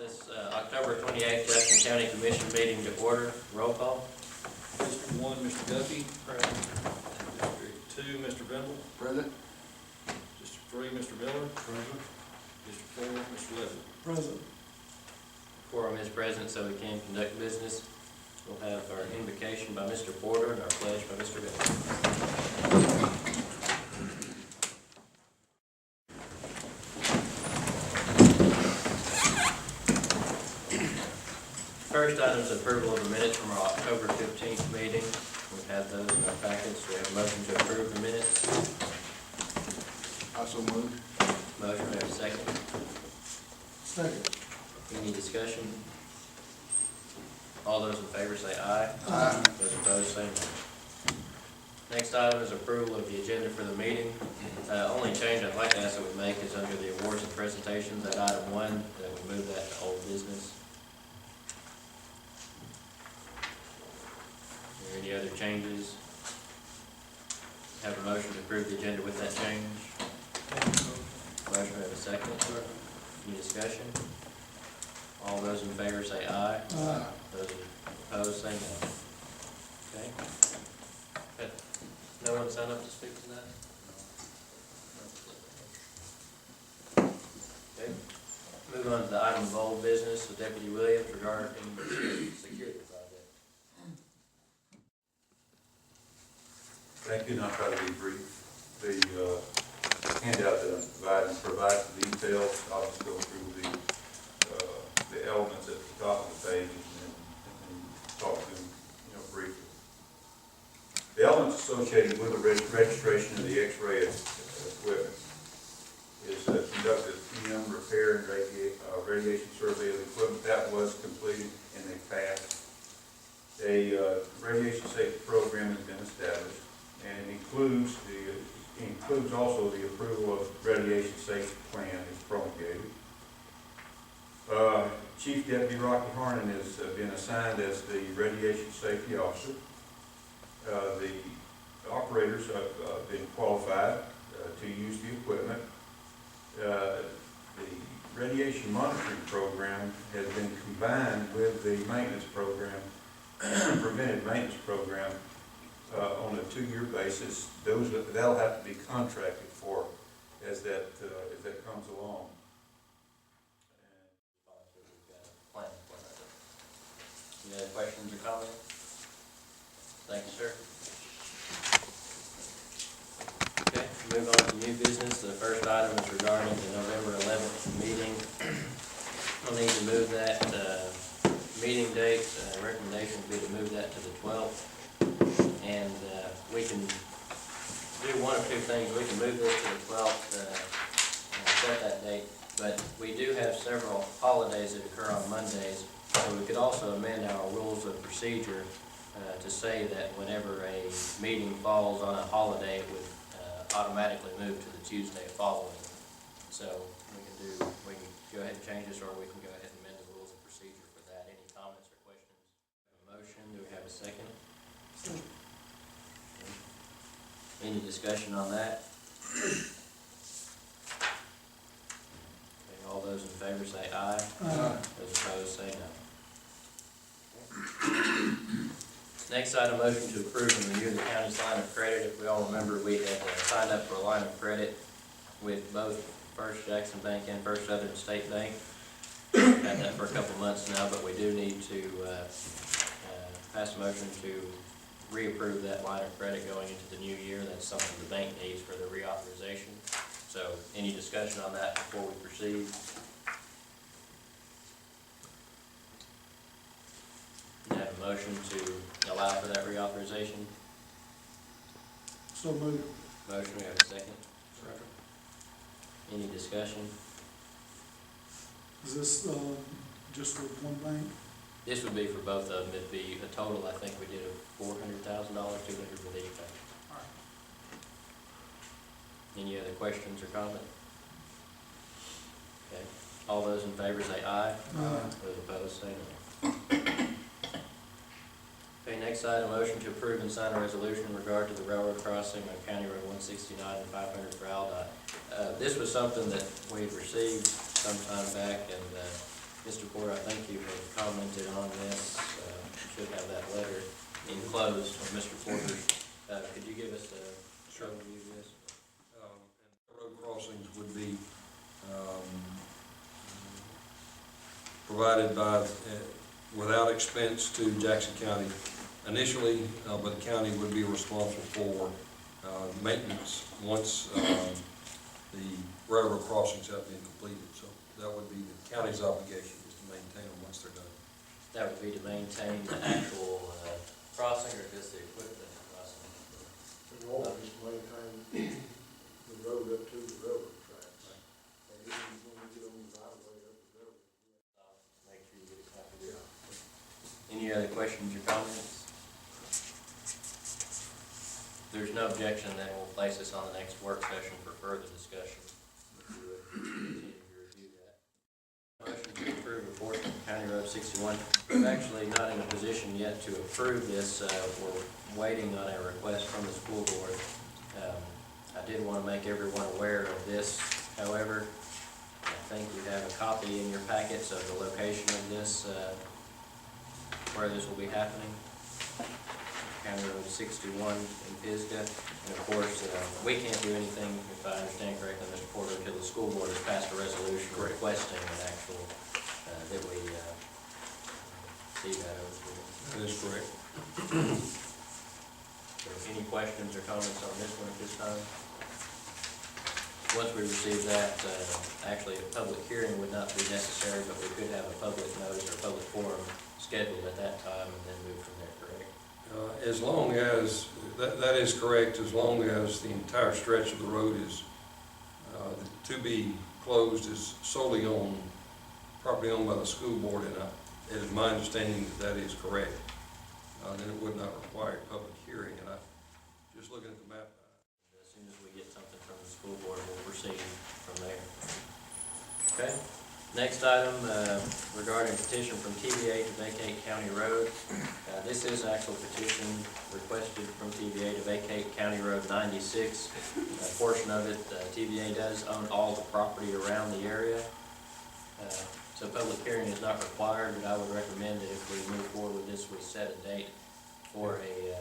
this October 28th Jackson County Commission meeting to order. Roll call. District 1, Mr. Duffy. Present. District 2, Mr. Venable. Present. District 3, Mr. Miller. Present. District 4, Mr. Leslie. Present. Quorum is present, so we can conduct business. We'll have our invocation by Mr. Porter and our pledge by Mr. Bell. First item is approval of the minutes from our October 15th meeting. We've had those in our packets. We have a motion to approve the minutes. I so move. Motion, we have a second. Second. Any discussion? All those in favor say aye. Aye. Those opposed say no. Next item is approval of the agenda for the meeting. Only change I'd like to ask that we make is under the awards and presentations, that item 1, that we move that to old business. Are there any other changes? Have a motion to approve the agenda with that change. Motion, we have a second. Any discussion? All those in favor say aye. Aye. Those opposed say no. Okay. Good. No one signed up to speak to that? Okay. Move on to the item of old business with Deputy Williams regarding the security project. Thank you, and I'll try to be brief. The handout that I'm provides the details. I'll just go through the elements at the top of the page and talk to them, briefly. The elements associated with the registration of the X-ray equipment is conduct a PM repair and radiation survey of the equipment. That was completed and they passed. A radiation safety program has been established, and it includes also the approval of radiation safety plan is promulgated. Chief Deputy Rocky Harnan has been assigned as the radiation safety officer. The operators have been qualified to use the equipment. The radiation monitoring program has been combined with the maintenance program, preventive maintenance program, on a 2-year basis. That'll have to be contracted for as that comes along. Any other questions or comments? Thank you, sir. Okay, move on to new business. The first item is regarding the November 11th meeting. We'll need to move that meeting date. Recommendation would be to move that to the 12th. And we can do one of two things. We can move this to the 12th and set that date. But we do have several holidays that occur on Mondays. So we could also amend our rules of procedure to say that whenever a meeting falls on a holiday, it would automatically move to the Tuesday following. So we can go ahead and change this, or we can go ahead and amend the rules of procedure for that. Any comments or questions? A motion? Do we have a second? Any discussion on that? Okay, all those in favor say aye. Aye. Those opposed say no. Next item, motion to approve and renew the county's line of credit. If we all remember, we had signed up for a line of credit with both First Jackson Bank and First Southern State Bank. We've had that for a couple months now, but we do need to pass a motion to reapprove that line of credit going into the new year. That's something the bank needs for the reauthorization. So any discussion on that before we proceed? We have a motion to allow for that reauthorization. So move. Motion, we have a second. Second. Any discussion? Is this just for one bank? This would be for both of them. It'd be a total, I think we did of $400,000, $200 with each bank. All right. Any other questions or comments? Okay. All those in favor say aye. Aye. Those opposed say no. Okay, next item, motion to approve and sign a resolution in regard to the railroad crossing on County Road 169 and 500 for ALDOT. This was something that we had received some time back, and Mr. Porter, I think you have commented on this, should have that letter enclosed from Mr. Porter. Could you give us a overview of this? Road crossings would be provided by, without expense to Jackson County initially, but the county would be responsible for maintenance once the railroad crossings have been completed. So that would be the county's obligation, is to maintain them once they're done. That would be to maintain the actual crossing or just the equipment crossing? The goal is to maintain the road up to the railroad tracks. And even when we get on the highway up the railroad. Make sure you get a copy of it. Any other questions or comments? If there's no objection, then we'll place this on the next work session for further discussion. Continue to review that. Motion to approve report from County Road 61. We're actually not in a position yet to approve this. We're waiting on a request from the school board. I did want to make everyone aware of this. However, I think you have a copy in your packets of the location of this, where this will be happening. County Road 61 in Pisgah. And of course, we can't do anything, if I understand correctly, Mr. Porter, until the school board has passed a resolution requesting an actual, that we see that over to them. That is correct. So any questions or comments on this one at this time? Once we receive that, actually a public hearing would not be necessary, but we could have a public notice or public forum scheduled at that time and then move from there, correct? As long as, that is correct, as long as the entire stretch of the road is, to be closed is solely on property owned by the school board, and it is my understanding that that is correct, then it would not require a public hearing, and I, just looking at the map. As soon as we get something from the school board, we'll proceed from there. Okay? Next item, regarding petition from TVA to vacate county road. This is an actual petition requested from TVA to vacate County Road 96. A portion of it, TVA does own all the property around the area. So public hearing is not required, but I would recommend that if we move forward with this, we set a date for a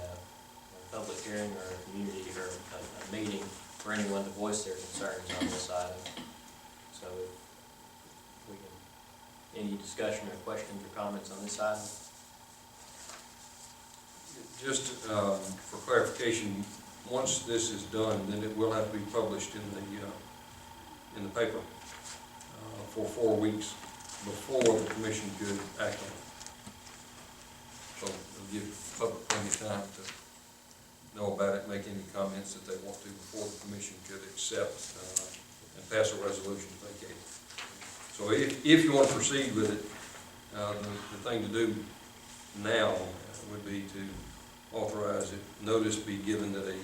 public hearing or a community or a meeting for anyone to voice their concerns on this item. So we can, any discussion or questions or comments on this item? Just for clarification, once this is done, then it will have to be published in the paper for 4 weeks before the commission could act on it. So it'll give the public plenty of time to know about it, make any comments that they want to before the commission could accept and pass a resolution to vacate it. So if you want to proceed with it, the thing to do now would be to authorize it, notice be given that it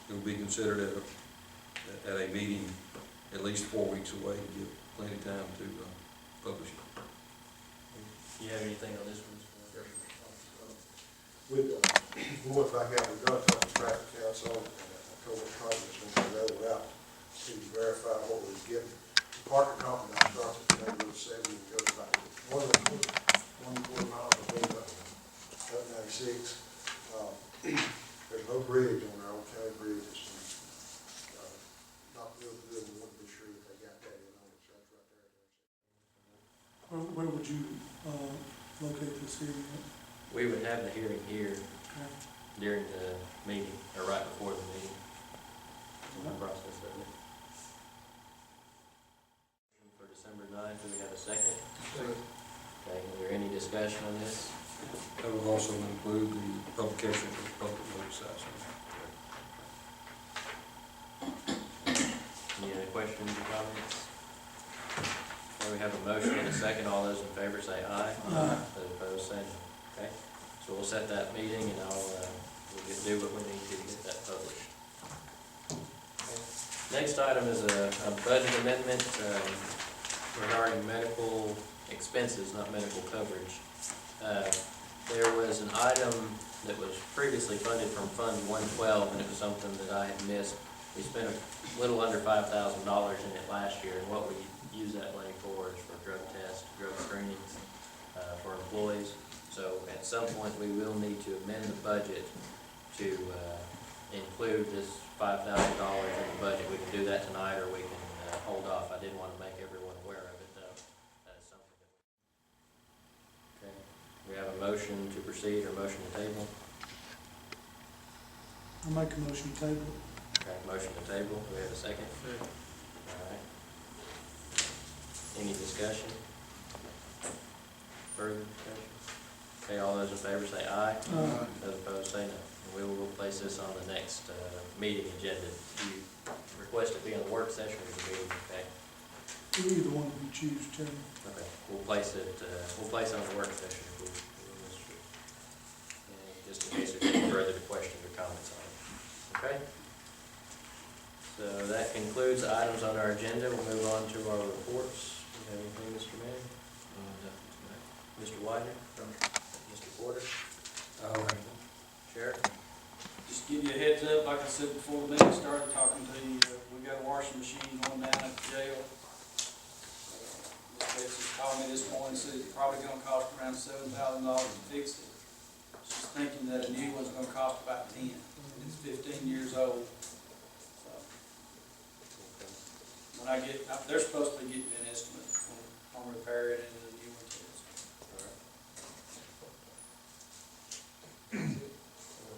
will be considered at a meeting at least 4 weeks away to give plenty of time to publish it. Do you have anything on this one? We went back out, we've got to talk to traffic council, and I told the Congress when we go out to verify what was given. The parking compromise starts at the neighborhood 7 and goes back 1 miles of way up 96. There's no bridge on our old county bridge. It's not real good. We want to be sure that they got that in on it. So that's right there. Where would you locate this hearing at? We would have the hearing here during the meeting, or right before the meeting. The process of it. For December 9th, do we have a second? Okay, is there any discussion on this? That would also include the publication of the public notice outside. Any other questions or comments? Okay, we have a motion and a second. All those in favor say aye. Aye. Those opposed say no. Okay, so we'll set that meeting and we'll do what we need to get that published. Okay. Next item is a budget amendment regarding medical expenses, not medical coverage. There was an item that was previously funded from Fund 112, and it was something that I had missed. We spent a little under $5,000 in it last year, and what we use that money for is for drug tests, drug screenings, for employees. So at some point, we will need to amend the budget to, include this $5,000 in the budget. We can do that tonight, or we can, hold off. I did want to make everyone aware of it, though. That is something that we... Okay, we have a motion to proceed or motion to table. I'll make a motion to table. Okay, motion to table. Do we have a second? All right. Any discussion? Further discussion? Okay, all those in favor say aye. Aye. Those opposed say no. And we will place this on the next meeting agenda. You request it be on the work session or the meeting, okay? Either one you choose, Chairman. Okay, we'll place it on the work session if we miss it. And just in case there's any further questions or comments on it. Okay? So that concludes the items on our agenda. We'll move on to our reports. Do you have anything, Mr. Manning? Mr. Widener? Mr. Porter? Sheriff? Just give you a heads up, like I said before the meeting started, talking to you, we got a washing machine going down at the jail. Ms. Betsy called me this morning, said it's probably gonna cost around $7,000 to fix it. She's thinking that a new one's gonna cost about 10. It's 15 years old. So, when I get, they're supposed to be getting me an estimate on repairing it and the new one too.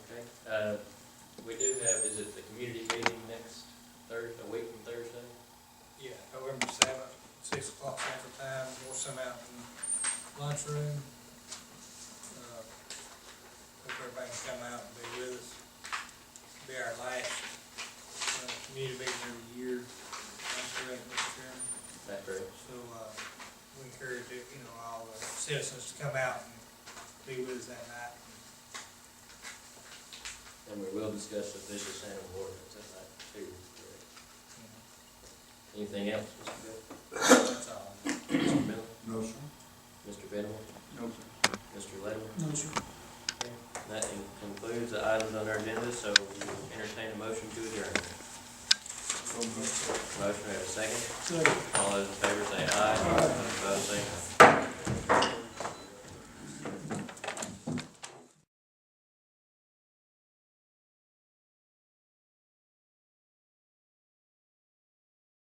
Okay. We do have, is it the community meeting next Thursday, a week from Thursday? Yeah, November 7th, 6 o'clock Central Time, we'll send out in lunchroom. Hope everybody can come out and be with us. Be our last community meeting of the year. That's correct, Mr. Chairman. That's correct. So, we encourage, all the citizens to come out and be with us that night. And we will discuss the vicious animal ordinance that night too, correct? Anything else, Mr. Bill? That's all. Mr. Miller? No, sir. Mr. Bidwell? No, sir. Mr. Ledwell? No, sir. Okay. That concludes the items on our agenda, so we will entertain a motion to adjourn. Motion, we have a second. Second. All those in favor say